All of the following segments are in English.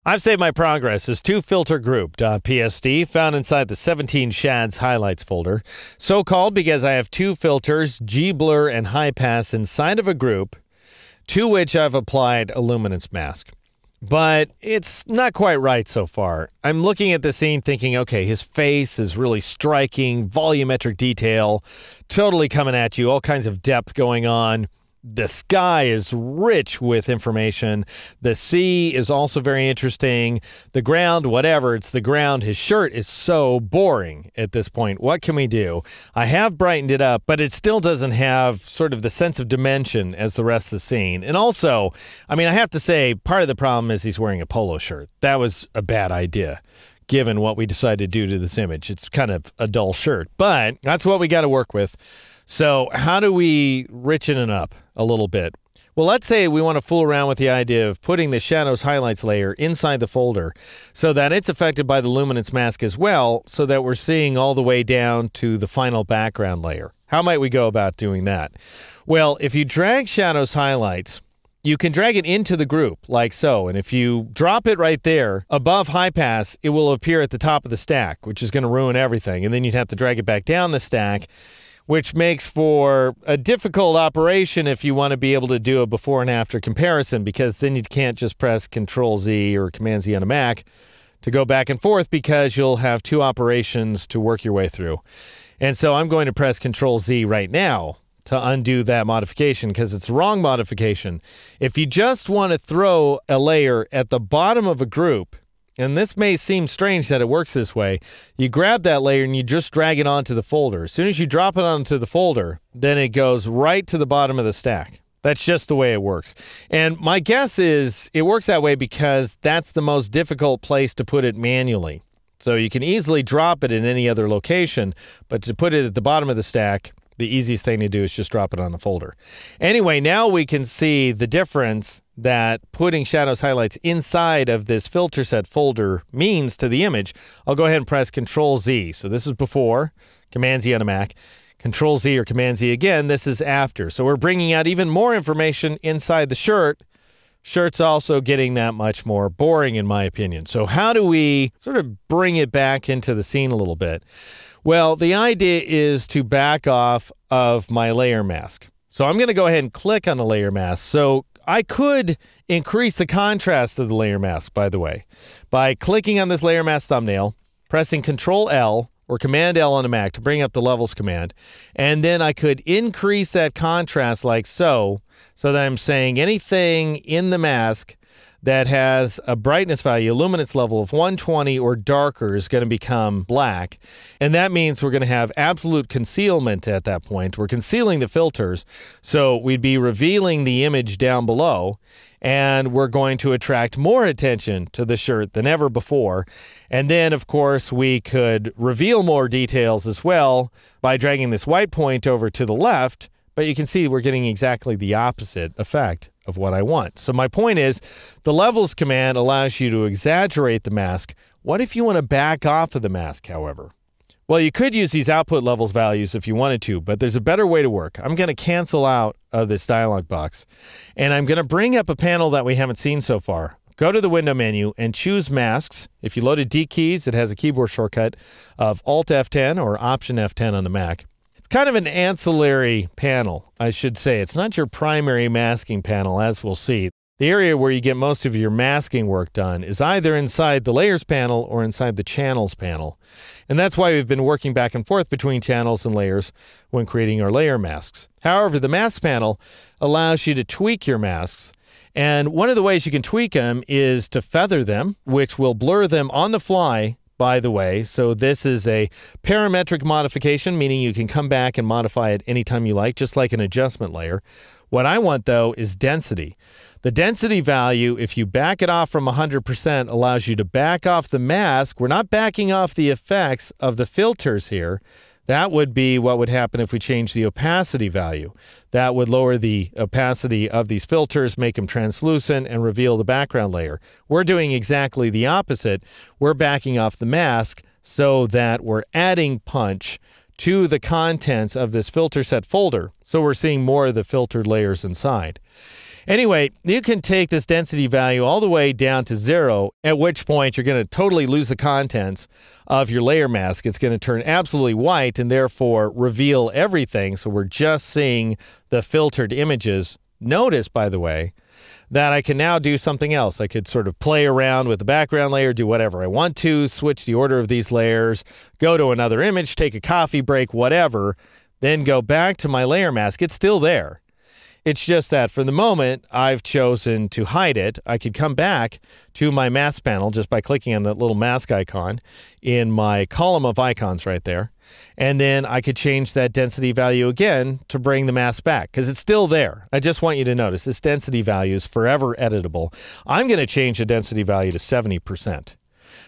I've saved my progress as toFilterGroup.psd found inside the 17 Shads highlights folder. So called because I have two filters, G-Blur and High Pass, inside of a group to which I've applied a luminance mask. But it's not quite right so far. I'm looking at the scene thinking, okay, his face is really striking, volumetric detail, totally coming at you, all kinds of depth going on. The sky is rich with information. The sea is also very interesting. The ground, whatever, it's the ground. His shirt is so boring at this point. What can we do? I have brightened it up, but it still doesn't have sort of the sense of dimension as the rest of the scene. And also, I mean, I have to say, part of the problem is he's wearing a polo shirt. That was a bad idea, given what we decided to do to this image. It's kind of a dull shirt, but that's what we got to work with. So how do we richen it up a little bit? Well, let's say we want to fool around with the idea of putting the shadows highlights layer inside the folder so that it's affected by the luminance mask as well, so that we're seeing all the way down to the final background layer. How might we go about doing that? Well, if you drag shadows highlights, you can drag it into the group like so, and if you drop it right there above high pass, it will appear at the top of the stack, which is going to ruin everything, and then you'd have to drag it back down the stack, which makes for a difficult operation if you want to be able to do a before and after comparison, because then you can't just press Control-Z or Command-Z on a Mac to go back and forth, because you'll have two operations to work your way through. And so I'm going to press Control-Z right now to undo that modification, because it's the wrong modification. If you just want to throw a layer at the bottom of a group, and this may seem strange that it works this way, you grab that layer and you just drag it onto the folder. As soon as you drop it onto the folder, then it goes right to the bottom of the stack. That's just the way it works. And my guess is it works that way because that's the most difficult place to put it manually. So you can easily drop it in any other location, but to put it at the bottom of the stack, the easiest thing to do is just drop it on the folder. Anyway, now we can see the difference that putting shadows highlights inside of this filter set folder means to the image. I'll go ahead and press Control-Z. So this is before, Command-Z on a Mac. Control-Z or Command-Z again, this is after. So we're bringing out even more information inside the shirt. Shirt's also getting that much more boring, in my opinion. So how do we sort of bring it back into the scene a little bit? Well, the idea is to back off of my layer mask. So I'm going to go ahead and click on the layer mask. So I could increase the contrast of the layer mask, by the way, by clicking on this layer mask thumbnail, pressing Control-L or Command-L on a Mac to bring up the levels command, and then I could increase that contrast like so, so that I'm saying anything in the mask that has a brightness value, a luminance level of 120 or darker is going to become black. And that means we're going to have absolute concealment at that point. We're concealing the filters, so we'd be revealing the image down below, and we're going to attract more attention to the shirt than ever before. And then, of course, we could reveal more details as well by dragging this white point over to the left, but you can see we're getting exactly the opposite effect of what I want. So my point is, the levels command allows you to exaggerate the mask. What if you want to back off of the mask, however? Well, you could use these output levels values if you wanted to, but there's a better way to work. I'm going to cancel out of this dialog box, and I'm going to bring up a panel that we haven't seen so far. Go to the window menu and choose masks. If you loaded D keys, it has a keyboard shortcut of Alt F10 or Option F10 on the Mac. It's kind of an ancillary panel, I should say. It's not your primary masking panel, as we'll see. The area where you get most of your masking work done is either inside the layers panel or inside the channels panel. And that's why we've been working back and forth between channels and layers when creating our layer masks. However, the mask panel allows you to tweak your masks. And one of the ways you can tweak them is to feather them, which will blur them on the fly, by the way. So this is a parametric modification, meaning you can come back and modify it anytime you like, just like an adjustment layer. What I want, though, is density. The density value, if you back it off from 100%, allows you to back off the mask. We're not backing off the effects of the filters here. That would be what would happen if we change the opacity value. That would lower the opacity of these filters, make them translucent, and reveal the background layer. We're doing exactly the opposite. We're backing off the mask so that we're adding punch to the contents of this filter set folder. So we're seeing more of the filtered layers inside. Anyway, you can take this density value all the way down to 0, at which point you're going to totally lose the contents of your layer mask. It's going to turn absolutely white and therefore reveal everything. So we're just seeing the filtered images. Notice, by the way, that I can now do something else. I could sort of play around with the background layer, do whatever I want to, switch the order of these layers, go to another image, take a coffee break, whatever, then go back to my layer mask. It's still there. It's just that for the moment, I've chosen to hide it. I could come back to my mask panel just by clicking on that little mask icon in my column of icons right there. And then I could change that density value again to bring the mask back because it's still there. I just want you to notice this density value is forever editable. I'm going to change the density value to 70%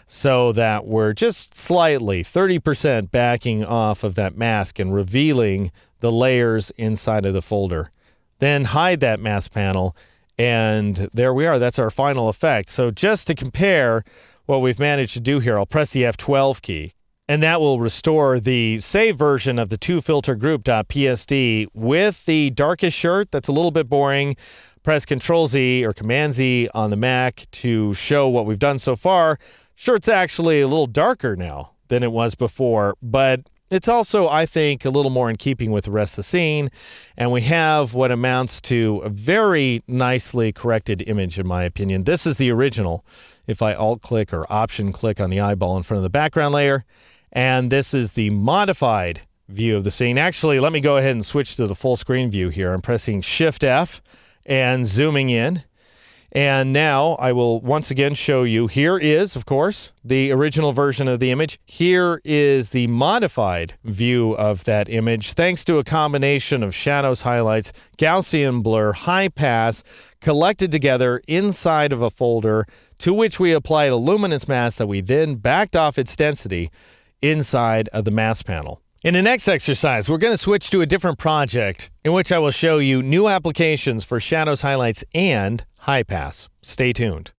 so that we're just slightly 30% backing off of that mask and revealing the layers inside of the folder. Then hide that mask panel, and there we are. That's our final effect. So just to compare what we've managed to do here, I'll press the F12 key, and that will restore the save version of the twofiltergroup.psd with the darkest shirt. That's a little bit boring. Press Control-Z or Command-Z on the Mac to show what we've done so far. Shirt's actually a little darker now than it was before, but it's also, I think, a little more in keeping with the rest of the scene, and we have what amounts to a very nicely corrected image, in my opinion. This is the original, if I Alt-click or Option-click on the eyeball in front of the background layer, and this is the modified view of the scene. Actually, let me go ahead and switch to the full screen view here. I'm pressing Shift-F and zooming in. And now I will once again show you, here is, of course, the original version of the image. Here is the modified view of that image, thanks to a combination of shadows, highlights, Gaussian blur, high pass, collected together inside of a folder to which we applied a luminance mask that we then backed off its density inside of the mask panel. In the next exercise, we're going to switch to a different project in which I will show you new applications for shadows, highlights, and high pass. Stay tuned.